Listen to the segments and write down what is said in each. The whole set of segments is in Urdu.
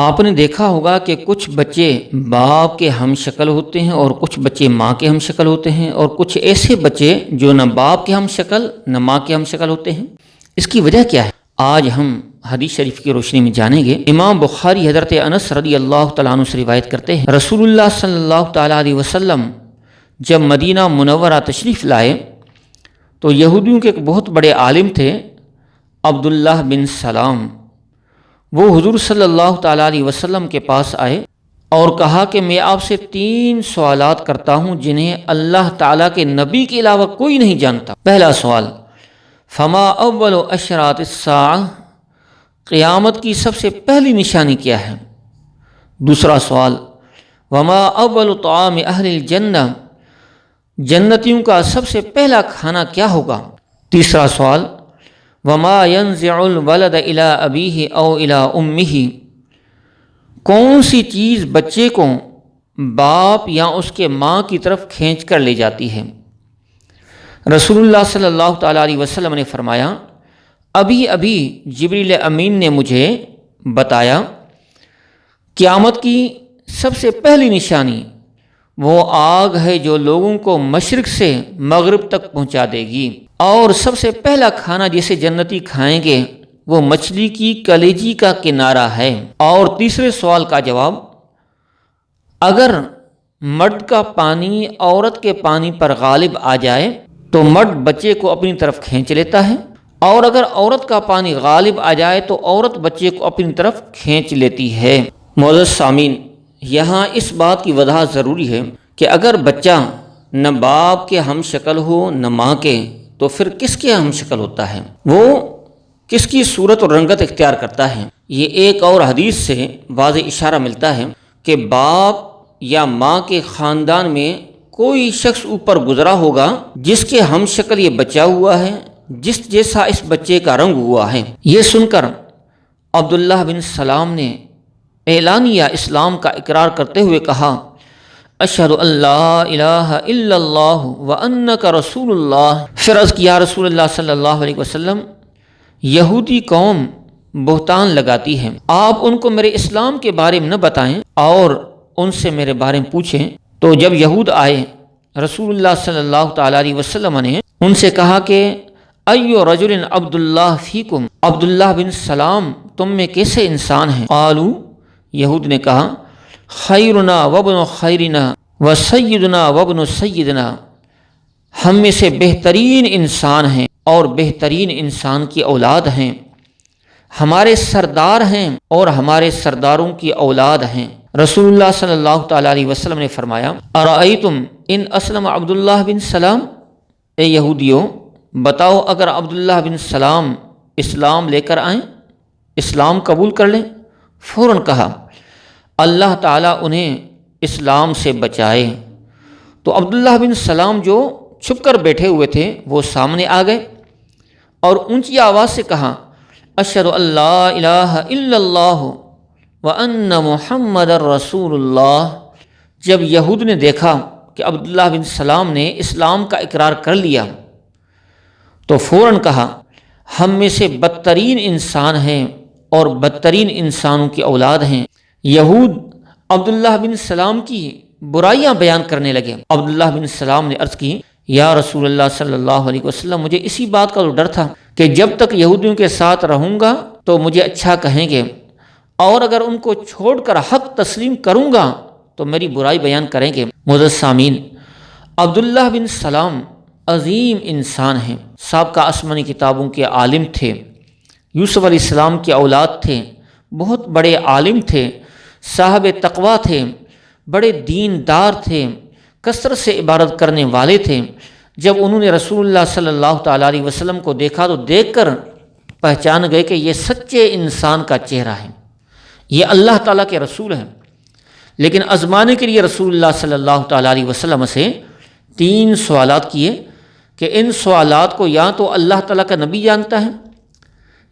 آپ نے دیکھا ہوگا کہ کچھ بچے باپ کے ہم شکل ہوتے ہیں اور کچھ بچے ماں کے ہم شکل ہوتے ہیں، اور کچھ ایسے بچے جو نہ باپ کے ہم شکل نہ ماں کے ہم شکل ہوتے ہیں۔ اس کی وجہ کیا ہے؟ آج ہم حدیث شریف کی روشنی میں جانیں گے۔ امام بخاری حضرت انس رضی اللہ تعالیٰ عنہ سے روایت کرتے ہیں، رسول اللہ صلی اللہ تعالیٰ علیہ وسلم جب مدینہ منورہ تشریف لائے تو یہودیوں کے ایک بہت بڑے عالم تھے، عبداللہ بن سلام۔ وہ حضور صلی اللہ تعالیٰ علیہ وسلم کے پاس آئے اور کہا کہ میں آپ سے 3 سوالات کرتا ہوں جنہیں اللہ تعالیٰ کے نبی کے علاوہ کوئی نہیں جانتا۔ پہلا سوال، فما اول اشراط الساعہ، قیامت کی سب سے پہلی نشانی کیا ہے؟ دوسرا سوال، وما اول طعام اہل الجنہ، جنتیوں کا سب سے پہلا کھانا کیا ہوگا؟ تیسرا سوال، وما ينزع الولد الى ابیہ او الى امہ، کون سی چیز بچے کو باپ یا اس کے ماں کی طرف کھینچ کر لے جاتی ہے؟ رسول اللہ صلی اللہ تعالیٰ علیہ وسلم نے فرمایا، ابھی جبریل امین نے مجھے بتایا قیامت کی سب سے پہلی نشانی وہ آگ ہے جو لوگوں کو مشرق سے مغرب تک پہنچا دے گی، اور سب سے پہلا کھانا جسے جنتی کھائیں گے وہ مچھلی کی کلیجی کا کنارہ ہے۔ اور تیسرے سوال کا جواب، اگر مرد کا پانی عورت کے پانی پر غالب آ جائے تو مرد بچے کو اپنی طرف کھینچ لیتا ہے، اور اگر عورت کا پانی غالب آ جائے تو عورت بچے کو اپنی طرف کھینچ لیتی ہے۔ معزز سامعین، یہاں اس بات کی وضاحت ضروری ہے کہ اگر بچہ نہ باپ کے ہم شکل ہو نہ ماں کے، تو پھر کس کے ہم شکل ہوتا ہے؟ وہ کس کی صورت اور رنگت اختیار کرتا ہے؟ یہ ایک اور حدیث سے واضح اشارہ ملتا ہے کہ باپ یا ماں کے خاندان میں کوئی شخص اوپر گزرا ہوگا جس کے ہم شکل یہ بچہ ہوا ہے، جس جیسا اس بچے کا رنگ ہوا ہے۔ یہ سن کر عبداللہ بن سلام نے اعلانیہ اسلام کا اقرار کرتے ہوئے کہا، اشہد ان لا الہ الا اللہ وانک رسول اللہ۔ پھر عرض کیا، رسول اللہ صلی اللہ علیہ وسلم، یہودی قوم بہتان لگاتی ہے، آپ ان کو میرے اسلام کے بارے میں نہ بتائیں اور ان سے میرے بارے میں پوچھیں۔ تو جب یہود آئے، رسول اللہ صلی اللہ تعالیٰ علیہ وسلم نے ان سے کہا کہ ایو رجل عبداللہ فیکم، عبداللہ بن سلام تم میں کیسے انسان ہیں؟ قالو، یہود نے کہا، خیرنا وابن خیرنا وسیدنا وابن سیدنا، ہم میں سے بہترین انسان ہیں اور بہترین انسان کی اولاد ہیں، ہمارے سردار ہیں اور ہمارے سرداروں کی اولاد ہیں۔ رسول اللہ صلی اللہ تعالیٰ علیہ وسلم نے فرمایا، ارأیتم ان اسلم عبداللہ بن سلام، اے یہودیوں بتاؤ اگر عبداللہ بن سلام اسلام لے کر آئیں، اسلام قبول کر لیں؟ فوراً کہا، اللہ تعالیٰ انہیں اسلام سے بچائے۔ تو عبداللہ بن سلام جو چھپ کر بیٹھے ہوئے تھے وہ سامنے آ گئے اور اونچی آواز سے کہا، اشہد ان لا الہ الا اللہ وان محمد رسول اللہ۔ جب یہود نے دیکھا کہ عبداللہ بن سلام نے اسلام کا اقرار کر لیا تو فوراً کہا، ہم میں سے بدترین انسان ہیں اور بدترین انسانوں کی اولاد ہیں۔ یہود عبداللہ بن سلام کی برائیاں بیان کرنے لگے۔ عبداللہ بن سلام نے عرض کی، یا رسول اللہ صلی اللہ علیہ وسلم، مجھے اسی بات کا تو ڈر تھا کہ جب تک یہودیوں کے ساتھ رہوں گا تو مجھے اچھا کہیں گے، اور اگر ان کو چھوڑ کر حق تسلیم کروں گا تو میری برائی بیان کریں گے۔ معزز سامعین، عبداللہ بن سلام عظیم انسان ہیں، سابقہ آسمانی کتابوں کے عالم تھے، یوسف علیہ السلام کے اولاد تھے، بہت بڑے عالم تھے، صاحب تقویٰ تھے، بڑے دیندار تھے، کثرت سے عبادت کرنے والے تھے۔ جب انہوں نے رسول اللہ صلی اللہ تعالیٰ علیہ وسلم کو دیکھا تو دیکھ کر پہچان گئے کہ یہ سچے انسان کا چہرہ ہے، یہ اللہ تعالیٰ کے رسول ہیں۔ لیکن آزمانے کے لیے رسول اللہ صلی اللہ تعالیٰ علیہ وسلم سے 3 سوالات کیے کہ ان سوالات کو یا تو اللہ تعالیٰ کا نبی جانتا ہے،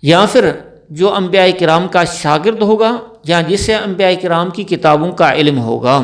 یا پھر جو انبیاء کرام کا شاگرد ہوگا، یا جسے انبیاء کرام کی کتابوں کا علم ہوگا۔